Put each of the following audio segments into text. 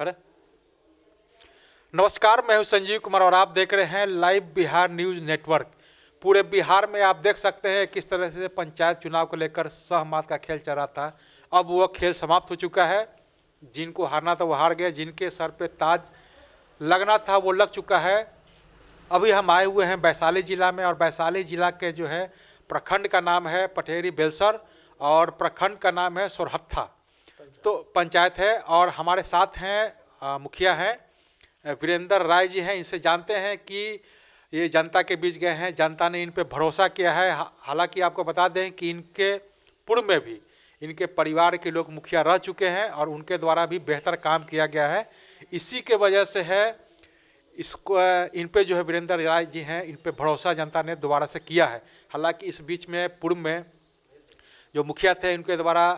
खड़े। नमस्कार, मैं हूं संजीव कुमार और आप देख रहे हैं लाइव बिहार न्यूज़ नेटवर्क। पूरे बिहार में आप देख सकते हैं किस तरह से पंचायत चुनाव को लेकर सहमत का खेल चल रहा था। अब वो खेल समाप्त हो चुका है। जिनको हारना था वो हार गए, जिनके सर पे ताज लगना था वो लग चुका है। अभी हम आए हुए हैं वैशाली जिला में और वैशाली जिला के जो है प्रखंड का नाम है पटेरी बेलसर और प्रखंड का नाम है सोरहत्था, तो पंचायत है। और हमारे साथ हैं मुखिया हैं वीरेंद्र राय जी हैं। इनसे जानते हैं कि ये जनता के बीच गए हैं, जनता ने इन पे भरोसा किया है। हालांकि आपको बता दें कि इनके पूर्व में भी इनके परिवार के लोग मुखिया रह चुके हैं और उनके द्वारा भी बेहतर काम किया गया है। इसी के वजह से है इसको इन पे जो है वीरेंद्र राय जी हैं, इन पे भरोसा जनता ने दोबारा से किया है। हालांकि इस बीच में पूर्व में जो मुखिया थे उनके द्वारा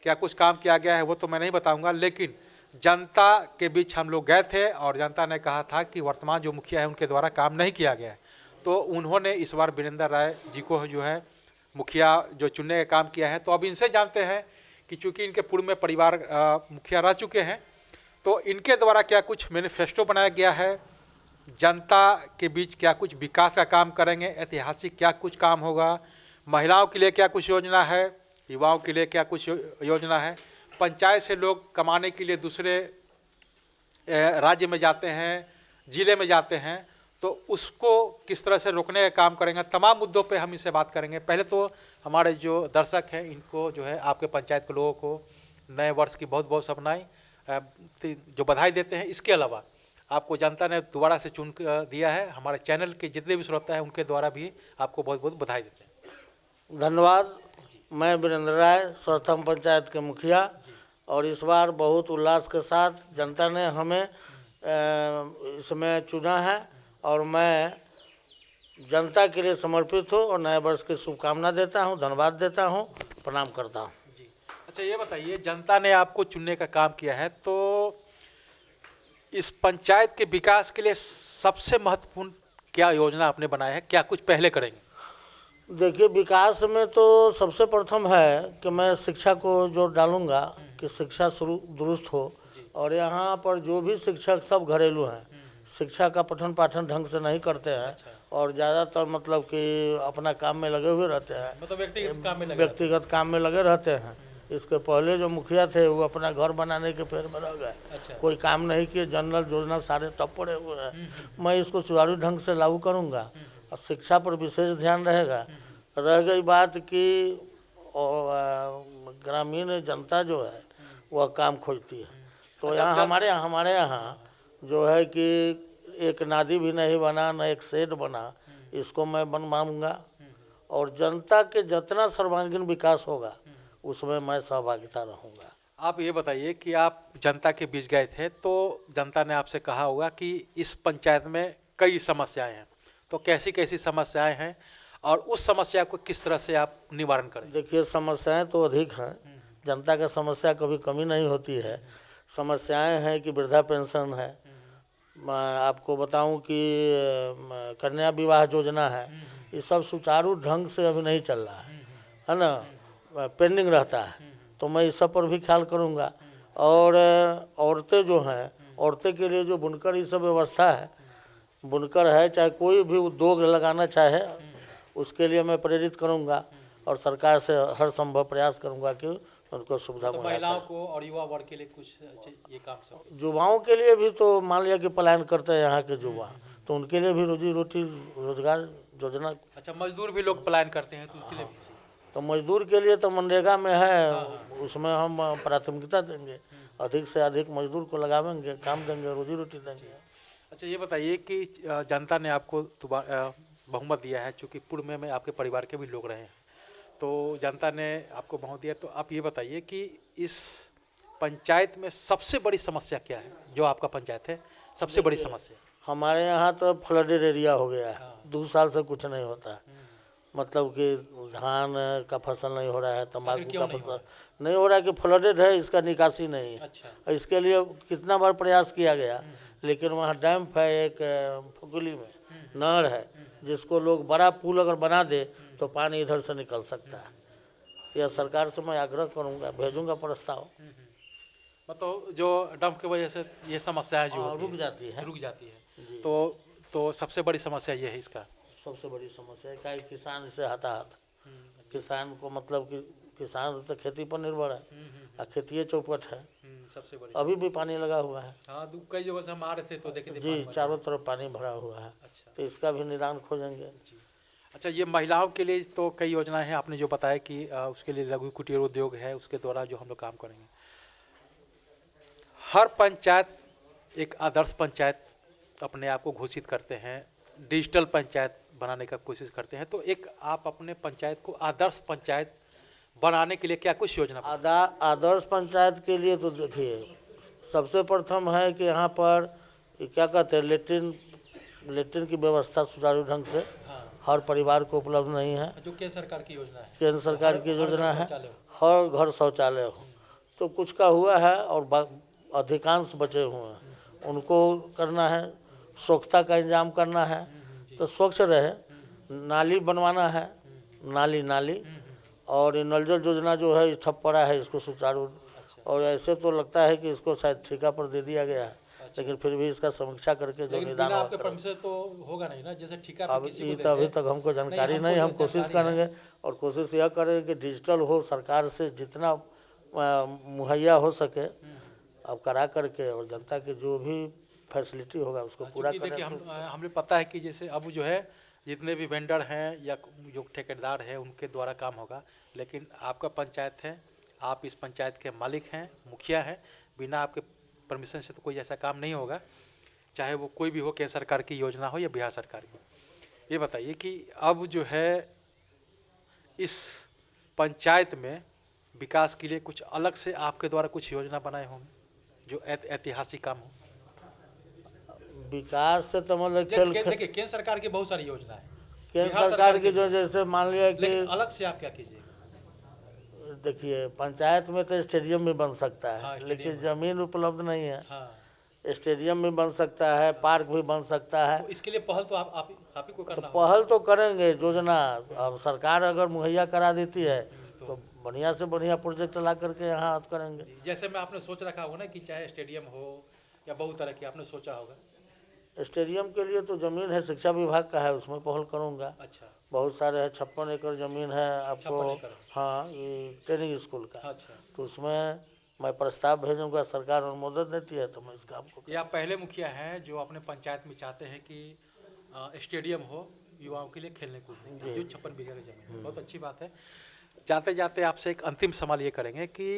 क्या कुछ काम किया गया है वो तो मैं नहीं बताऊंगा, लेकिन जनता के बीच हम लोग गए थे और जनता ने कहा था कि वर्तमान जो मुखिया है उनके द्वारा काम नहीं किया गया है। तो उन्होंने इस बार वीरेंद्र राय जी को जो है मुखिया जो चुनने का काम किया है। तो अब इनसे जानते हैं कि चूँकि इनके पूर्व में परिवार मुखिया रह चुके हैं, तो इनके द्वारा क्या कुछ मैनिफेस्टो बनाया गया है, जनता के बीच क्या कुछ विकास का काम करेंगे, ऐतिहासिक क्या कुछ काम होगा, महिलाओं के लिए क्या कुछ योजना है, युवाओं के लिए क्या कुछ योजना है, पंचायत से लोग कमाने के लिए दूसरे राज्य में जाते हैं, ज़िले में जाते हैं, तो उसको किस तरह से रोकने का काम करेंगे। तमाम मुद्दों पे हम इससे बात करेंगे। पहले तो हमारे जो दर्शक हैं इनको जो है आपके पंचायत के लोगों को नए वर्ष की बहुत बहुत शुभकामनाएं जो बधाई देते हैं। इसके अलावा आपको जनता ने दोबारा से चुन दिया है, हमारे चैनल के जितने भी श्रोता हैं उनके द्वारा भी आपको बहुत बहुत बधाई देते हैं। धन्यवाद। मैं वीरेंद्र राय सोरहत्था पंचायत के मुखिया, और इस बार बहुत उल्लास के साथ जनता ने हमें इसमें चुना है और मैं जनता के लिए समर्पित हूँ और नए वर्ष की शुभकामना देता हूँ, धन्यवाद देता हूँ, प्रणाम करता हूँ। जी अच्छा, ये बताइए जनता ने आपको चुनने का काम किया है, तो इस पंचायत के विकास के लिए सबसे महत्वपूर्ण क्या योजना आपने बनाया है, क्या कुछ पहले करेंगे? देखिए, विकास में तो सबसे प्रथम है कि मैं शिक्षा को जोर डालूंगा कि शिक्षा शुरू दुरुस्त हो, और यहाँ पर जो भी शिक्षक सब घरेलू हैं, शिक्षा का पठन पाठन ढंग से नहीं करते हैं और ज़्यादातर मतलब कि अपना काम में लगे हुए रहते हैं, मतलब व्यक्तिगत काम में लगे रहते हैं। इसके पहले जो मुखिया थे वो अपना घर बनाने के फेर में रह गए, कोई काम नहीं किए, जनरल योजना सारे टप पड़े हुए हैं। मैं इसको सुचारू ढंग से लागू करूँगा और शिक्षा पर विशेष ध्यान रहेगा। रह गई बात कि ग्रामीण जनता जो है वह काम खोजती है, तो यहाँ हमारे यहाँ जो है कि एक नादी भी नहीं बना, न एक शेड बना, इसको मैं बनवाऊँगा और जनता के जितना सर्वांगीण विकास होगा उसमें मैं सहभागिता रहूँगा। आप ये बताइए कि आप जनता के बीच गए थे तो जनता ने आपसे कहा होगा कि इस पंचायत में कई समस्याएं हैं, तो कैसी कैसी समस्याएं हैं और उस समस्या को किस तरह से आप निवारण करें? देखिए, समस्याएं तो अधिक हैं, जनता का समस्या कभी कमी नहीं होती है। समस्याएं हैं कि वृद्धा पेंशन है, मैं आपको बताऊं कि कन्या विवाह योजना है, ये सब सुचारू ढंग से अभी नहीं चल रहा है ना, पेंडिंग रहता है, तो मैं इस सब पर भी ख्याल करूंगा। और औरतें जो हैं, औरतें के लिए जो बुनकर ये सब व्यवस्था है, बुनकर है चाहे कोई भी उद्योग लगाना चाहे उसके लिए मैं प्रेरित करूंगा और सरकार से हर संभव प्रयास करूंगा कि उनको सुविधा तो महिलाओं को और युवा वर्ग के लिए कुछ ये काम सब? युवाओं के लिए भी तो मान लिया कि पलायन करते हैं यहाँ के युवा, तो उनके लिए भी रोजी रोटी रोजगार योजना। अच्छा, मजदूर भी लोग पलायन करते हैं तो उसके लिए भी? तो मजदूर के लिए तो मनरेगा में है, उसमें हम प्राथमिकता देंगे, अधिक से अधिक मजदूर को लगावेंगे, काम देंगे, रोजी रोटी देंगे। अच्छा, ये बताइए कि जनता ने आपको बहुमत दिया है, चूँकि पूर्व में आपके परिवार के भी लोग रहे हैं, तो जनता ने आपको बहुमत दिया, तो आप ये बताइए कि इस पंचायत में सबसे बड़ी समस्या क्या है? जो आपका पंचायत है सबसे बड़ी समस्या? हमारे यहाँ तो फ्लडेड एरिया हो गया है, 2 साल से कुछ नहीं होता है, मतलब कि धान का फसल नहीं हो रहा है, तंबाकू का फसल नहीं हो रहा है कि फ्लडेड है, इसका निकासी नहीं है। अच्छा। इसके लिए कितना बार प्रयास किया गया, लेकिन वहाँ डैम्प है, एक फुगली में नहर है, जिसको लोग बड़ा पुल अगर बना दे तो पानी इधर से निकल सकता है। यह सरकार से मैं आग्रह करूँगा, भेजूँगा प्रस्ताव। मतलब जो डंप की वजह से ये समस्याएं जो होती रुक हैं, जाती है। रुक जाती है। जी। तो सबसे बड़ी समस्या ये है इसका। सबसे बड़ी समस्या है क्या, किसान से हताहत। किसान को मतलब कि किसान तो खेती पर निर्भर है, और खेतीय चौपट है। सबसे बड़ी। अभी भी पानी लगा हुआ है। हाँ, कई जगह से हम आ रहे थे तो देखे थे जी, पानी भरा चारों तरफ पानी भरा हुआ है। अच्छा। तो इसका भी निदान खोजेंगे। जी। अच्छा, ये महिलाओं के लिए तो कई योजनाएं हैं, आपने जो बताया कि उसके लिए लघु कुटीर उद्योग है, उसके द्वारा जो हम लोग काम करेंगे। हर पंचायत एक आदर्श पंचायत अपने आप को घोषित करते हैं, डिजिटल पंचायत बनाने का कोशिश करते हैं। तो एक आप अपने पंचायत को आदर्श पंचायत बनाने के लिए क्या कुछ योजना? आदर्श पंचायत के लिए तो देखिए, सबसे प्रथम है कि यहाँ पर क्या कहते हैं, लेट्रिन की व्यवस्था सुचारू ढंग से हर परिवार को उपलब्ध नहीं है। जो केंद्र सरकार की योजना है, केंद्र सरकार की योजना है, हर घर शौचालय हो। तो कुछ का हुआ है और अधिकांश बचे हुए हैं, उनको करना है। स्वच्छता का इंतजाम करना है तो स्वच्छ रहे, नाली बनवाना है, नाली और ये नल जल योजना जो है ठप पड़ा है, इसको सुचारू। और ऐसे तो लगता है कि इसको शायद ठेका पर दे दिया गया है, लेकिन फिर भी इसका समीक्षा करके जो निदान आपके परमिशन तो होगा नहीं ना, जैसे ठेका अब ये तो अभी तक हमको जानकारी नहीं। हम कोशिश करेंगे और कोशिश यह करेंगे कि डिजिटल हो, सरकार से जितना मुहैया हो सके अब करा करके, और जनता के जो भी फैसिलिटी होगा उसको पूरा करें। हमें पता है कि जैसे अब जो है जितने भी वेंडर हैं या जो ठेकेदार है उनके द्वारा काम होगा, लेकिन आपका पंचायत है, आप इस पंचायत के मालिक हैं, मुखिया हैं, बिना आपके परमिशन से तो कोई ऐसा काम नहीं होगा, चाहे वो कोई भी हो, केंद्र सरकार की योजना हो या बिहार सरकार की। ये बताइए कि अब जो है इस पंचायत में विकास के लिए कुछ अलग से आपके द्वारा कुछ योजना बनाए होंगे जो ऐतिहासिक काम हो? विकास से तो मतलब देखिए केंद्र सरकार की बहुत सारी योजना है, केंद्र सरकार की जो, जैसे मान लिया कि अलग से आप क्या कीजिएगा? देखिए, पंचायत में तो स्टेडियम भी बन सकता है। हाँ, लेकिन जमीन उपलब्ध नहीं है। हाँ। स्टेडियम भी बन सकता है, पार्क भी बन सकता है। तो इसके लिए पहल तो आप ही को करना तो पहल तो करेंगे, योजना अब सरकार अगर मुहैया करा देती है तो बढ़िया से बढ़िया प्रोजेक्ट ला करके यहाँ करेंगे। जैसे मैं आपने सोच रखा होगा ना कि चाहे स्टेडियम हो या बहुत तरह की आपने सोचा होगा। स्टेडियम के लिए तो जमीन है, शिक्षा विभाग का है, उसमें पहल करूँगा। अच्छा। बहुत सारे है, 56 एकड़ जमीन है आपको। 56 एकड़? हाँ, ये ट्रेनिंग स्कूल का। अच्छा। तो उसमें मैं प्रस्ताव भेजूंगा, सरकार अनुमोदन देती है तो मैं इस काम को। या पहले मुखिया हैं जो अपने पंचायत में चाहते हैं कि स्टेडियम हो युवाओं के लिए खेलने कूदने के लिए, जो 56 बीघा की जमीन है। बहुत अच्छी बात है। जाते जाते आपसे एक अंतिम सवाल ये करेंगे कि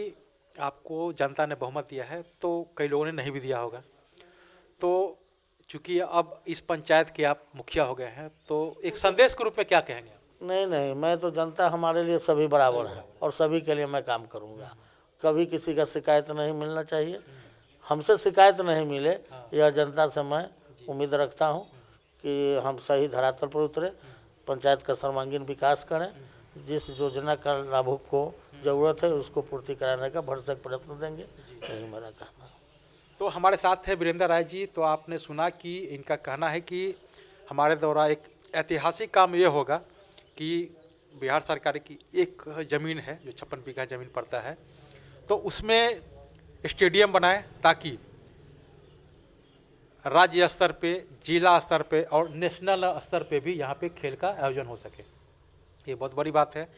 आपको जनता ने बहुमत दिया है, तो कई लोगों ने नहीं भी दिया होगा, तो चूँकि अब इस पंचायत के आप मुखिया हो गए हैं, तो एक संदेश के रूप में क्या कहेंगे आप? नहीं, मैं तो जनता हमारे लिए सभी बराबर है और सभी के लिए मैं काम करूँगा। कभी किसी का शिकायत नहीं मिलना चाहिए, हमसे शिकायत नहीं मिले, यह जनता से मैं उम्मीद रखता हूँ कि हम सही धरातल पर उतरे, पंचायत का सर्वांगीण विकास करें, जिस योजना का लाभुक को ज़रूरत है उसको पूर्ति कराने का भरसक प्रयत्न देंगे। यही मेरा कहना है। तो हमारे साथ है वीरेंद्र राय जी। तो आपने सुना कि इनका कहना है कि हमारे द्वारा एक ऐतिहासिक काम ये होगा कि बिहार सरकार की एक ज़मीन है जो 56 बीघा ज़मीन पड़ता है, तो उसमें स्टेडियम बनाए ताकि राज्य स्तर पे, जिला स्तर पे और नेशनल स्तर पे भी यहाँ पे खेल का आयोजन हो सके। ये बहुत बड़ी बात है।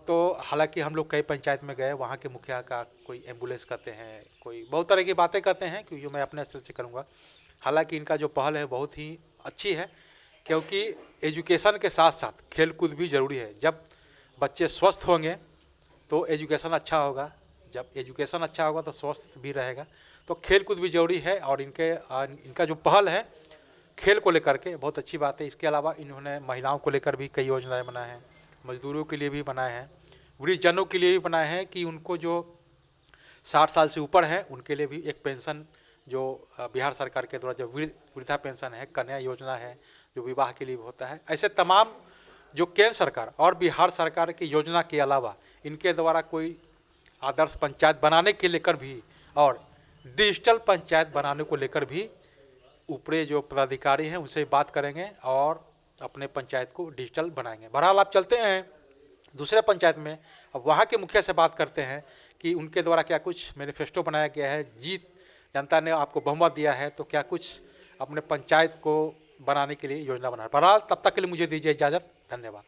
तो हालांकि हम लोग कई पंचायत में गए, वहाँ के मुखिया का कोई एम्बुलेंस कहते हैं, कोई बहुत तरह की बातें कहते हैं कि जो मैं अपने स्तर से करूँगा। हालांकि इनका जो पहल है बहुत ही अच्छी है, क्योंकि एजुकेशन के साथ साथ खेल कूद भी ज़रूरी है। जब बच्चे स्वस्थ होंगे तो एजुकेशन अच्छा होगा, जब एजुकेशन अच्छा होगा तो स्वस्थ भी रहेगा। तो खेल कूद भी ज़रूरी है और इनका जो पहल है खेल को लेकर के बहुत अच्छी बात है। इसके अलावा इन्होंने महिलाओं को लेकर भी कई योजनाएं बनाए हैं, मजदूरों के लिए भी बनाए हैं, वृद्धजनों के लिए भी बनाए हैं कि उनको जो 60 साल से ऊपर हैं उनके लिए भी एक पेंशन जो बिहार सरकार के द्वारा जो वृद्धा पेंशन है, कन्या योजना है जो विवाह के लिए भी होता है। ऐसे तमाम जो केंद्र सरकार और बिहार सरकार की योजना के अलावा इनके द्वारा कोई आदर्श पंचायत बनाने के लेकर भी और डिजिटल पंचायत बनाने को लेकर भी ऊपरे जो पदाधिकारी हैं उनसे बात करेंगे और अपने पंचायत को डिजिटल बनाएंगे। बहरहाल आप चलते हैं दूसरे पंचायत में। अब वहाँ के मुखिया से बात करते हैं कि उनके द्वारा क्या कुछ मैनिफेस्टो बनाया गया है, जीत जनता ने आपको बहुमत दिया है तो क्या कुछ अपने पंचायत को बनाने के लिए योजना बना। बहरहाल तब तक के लिए मुझे दीजिए इजाज़त, धन्यवाद।